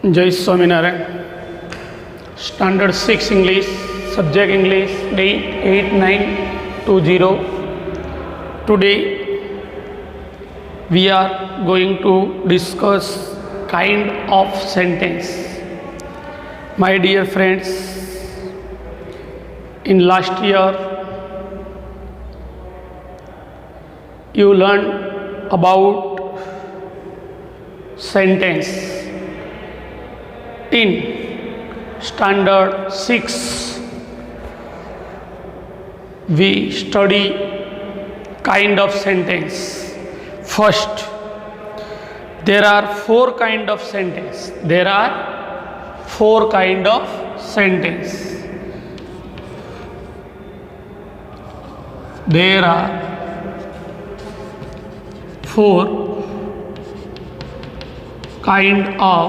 जय Swaminarayan. Standard 6 English, subject English, date 8/9/20. Today we are going to discuss kind of sentence. My dear friends, in last year you learned about sentence. In standard 6 we study kind of sentence. First, there are 4 kind of sentence. There are 4 kind of sentence. There are 4 kind of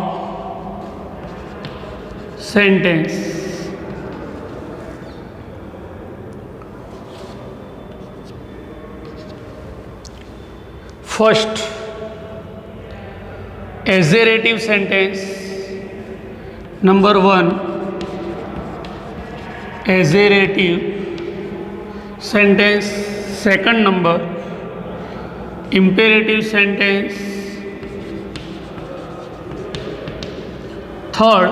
sentence. First, assertive sentence. Number 1, assertive sentence. Second number, imperative sentence. Third,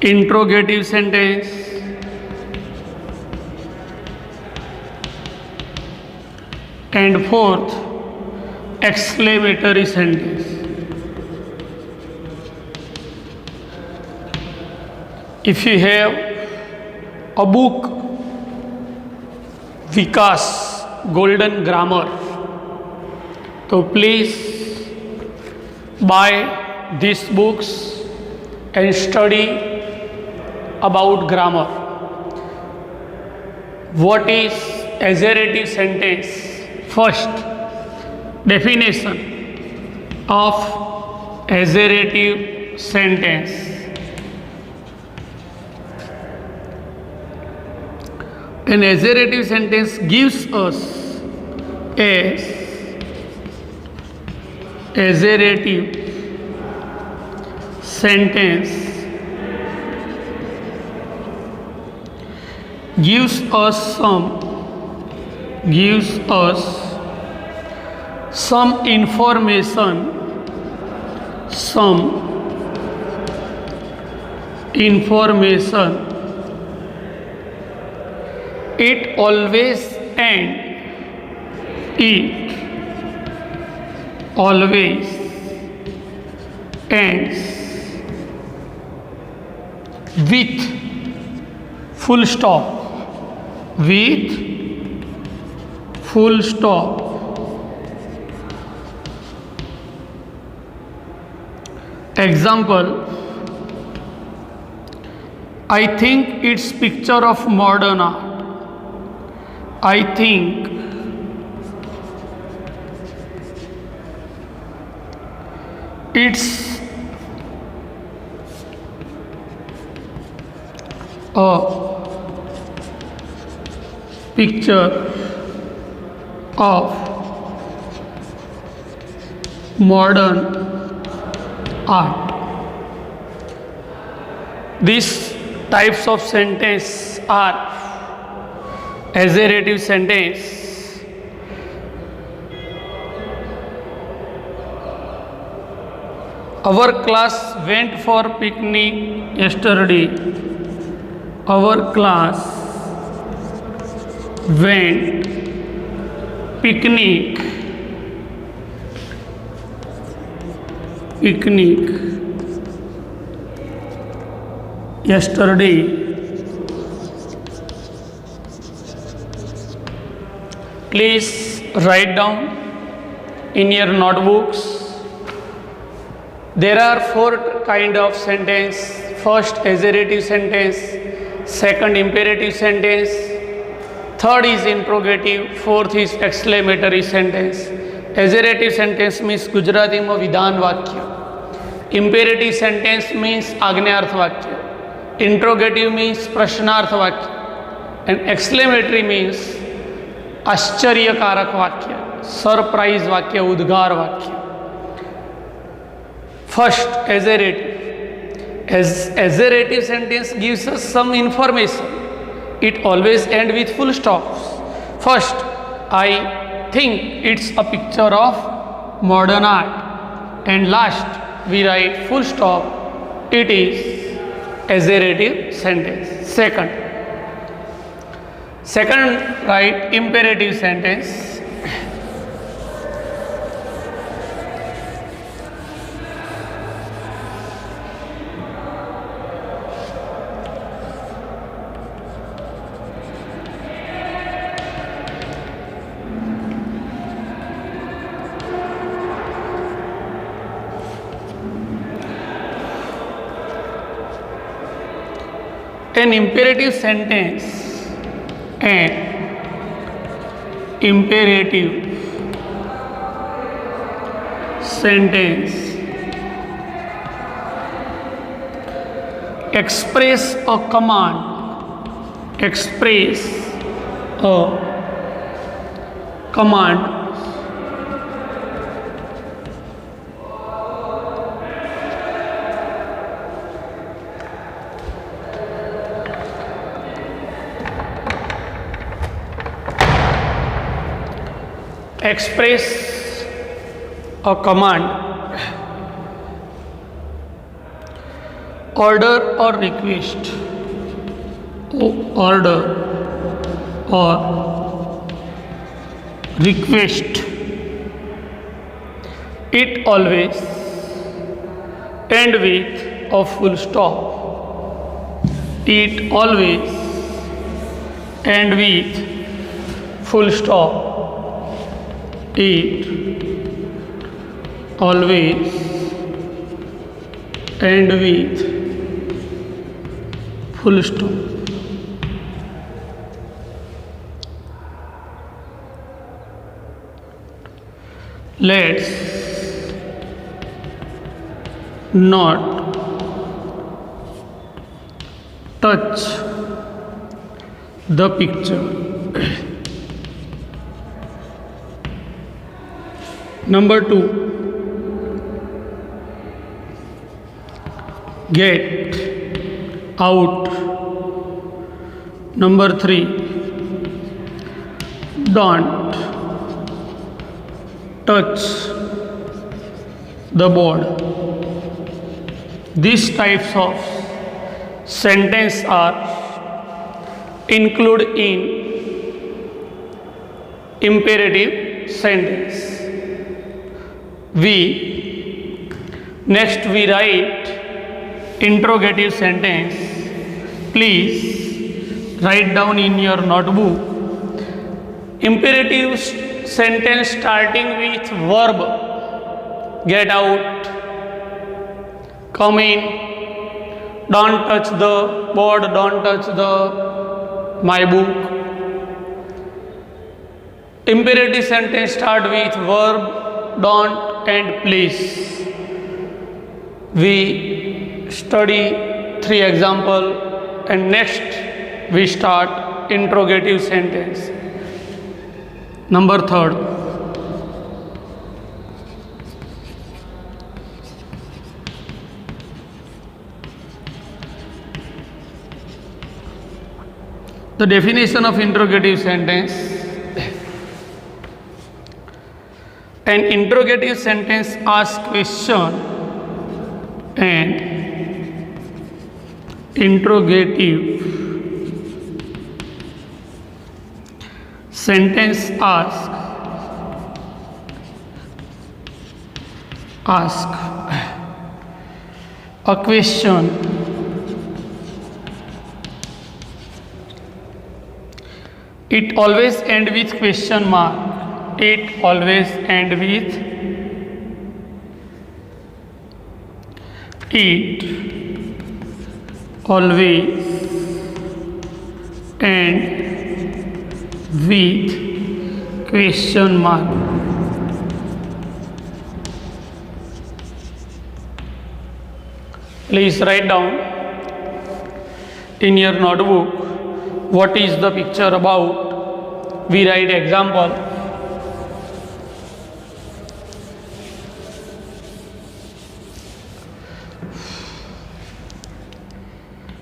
interrogative sentence. And fourth, exclamatory sentence. If you have a book, Vikas Golden Grammar, so please buy these books and study about grammar. What is assertive sentence? First, definition of assertive sentence. An assertive sentence gives us a assertive sentence gives us some information, it always ends with full stop. Example, I think it's picture of modern art. I think it's a picture of modern art. These types of sentence are assertive sentence. Our class went for picnic yesterday. Our class went picnic yesterday. Please write down in your notebooks. There are 4 kind of sentence. First, assertive sentence. Second, imperative sentence. Third is interrogative. Fourth is exclamatory sentence. Assertive sentence means Gujarati में विधान वाक्य. Imperative sentence means आज्ञार्थ वाक्य. Interrogative means प्रश्नार्थ वाक्य. And exclamatory means आश्चर्यकारक वाक्य, surprise वाक्य, उद्गार वाक्य. First, Assertive sentence gives us some information. It always ends with full stops. First, I think it's a picture of modern art. And last, we write full stop. It is assertive sentence. Second, write imperative sentence. An imperative sentence express a command, order or request, it always end with a full stop. It always end with full stop. It always end with full stop. Let's not touch the picture. Number 2, get out. Number 3, don't touch the board. These types of sentence are included in imperative sentence. Next we write interrogative sentence. Please write down in your notebook. Imperative sentence starting with verb. Get out, come in, don't touch the board, don't touch my book. Imperative sentence start with verb, don't, and please. We study 3 examples and next we start interrogative sentence. Number 3rd, the definition of interrogative sentence. An interrogative sentence asks question. And interrogative sentence ask a question. It always end with question mark. It always end with it always end with question mark. Please write down in your notebook what is the picture about. We write example.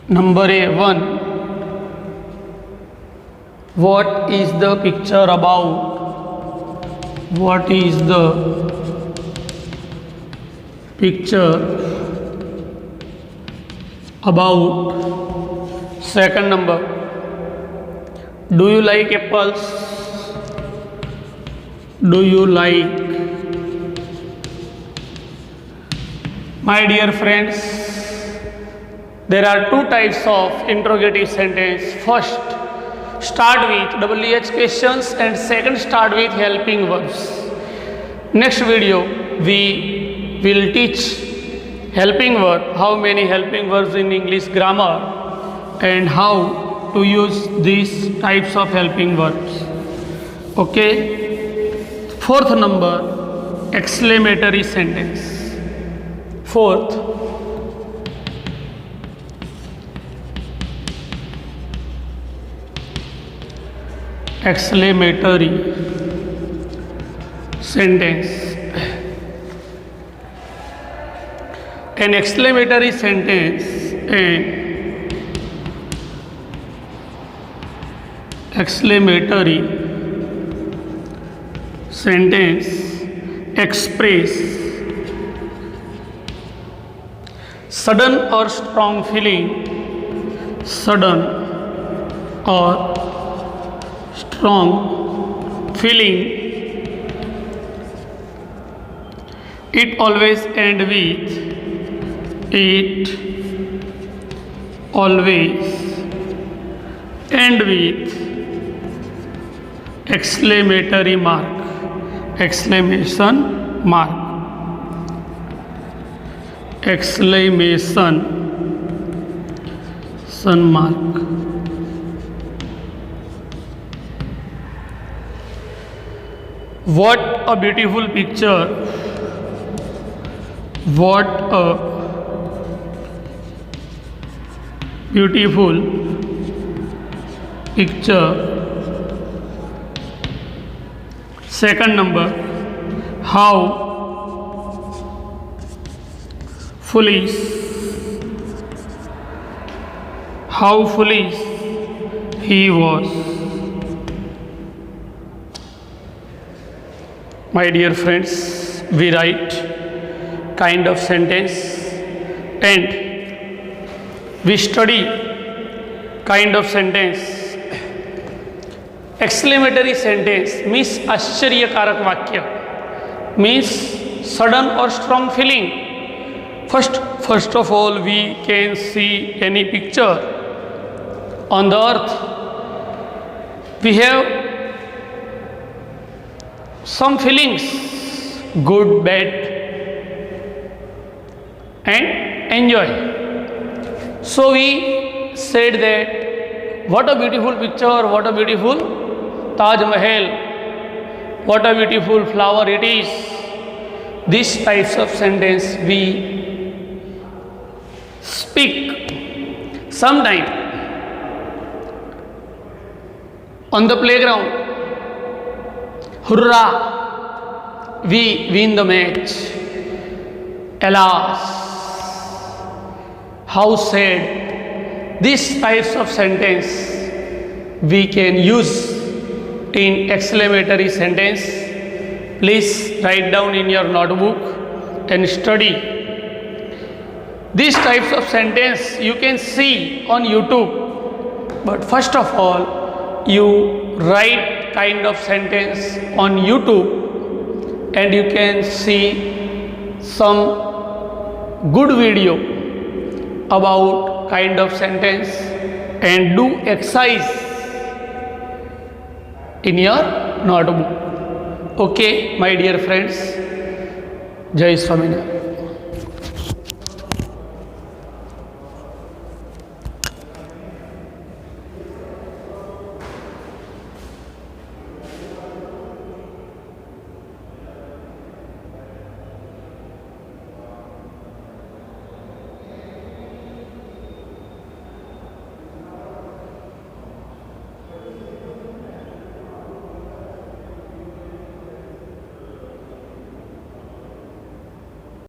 Number A1. What is the picture about? What is the picture about? Second number. Do you like apples? Do you like? My dear friends, there are two types of interrogative sentence. First, start with WH questions, and second, start with helping verbs. Next video, we will teach helping verb, how many helping verbs in English grammar, and how to use these types of helping verbs. Okay. Fourth number, exclamatory sentence. Fourth, exclamatory sentence. An exclamatory sentence, an exclamatory sentence express sudden or strong feeling, sudden or strong feeling. It always end with, it always end with exclamatory mark, exclamation mark, exclamation mark. What a beautiful picture. What a beautiful picture. Second number, how foolish, how foolish he was. My dear friends, we write kind of sentence and we study kind of sentence. Exclamatory sentence means आश्चर्यकारक वाक्य, means sudden or strong feeling. First of all, we can see any picture on the earth. We have some feelings, good, bad, and enjoy. So we said that what a beautiful picture, what a beautiful Taj Mahal, what a beautiful flower it is. These types of sentence we speak sometime on the playground. Hurrah, we win the match. Alas, how sad. These types of sentence we can use in exclamatory sentence. Please write down in your notebook and study. These types of sentence you can see on YouTube. But first of all, you write kind of sentence on YouTube and you can see some good video about kind of sentence and do exercise in your notebook. Okay, my dear friends, Jai Swaminarayan.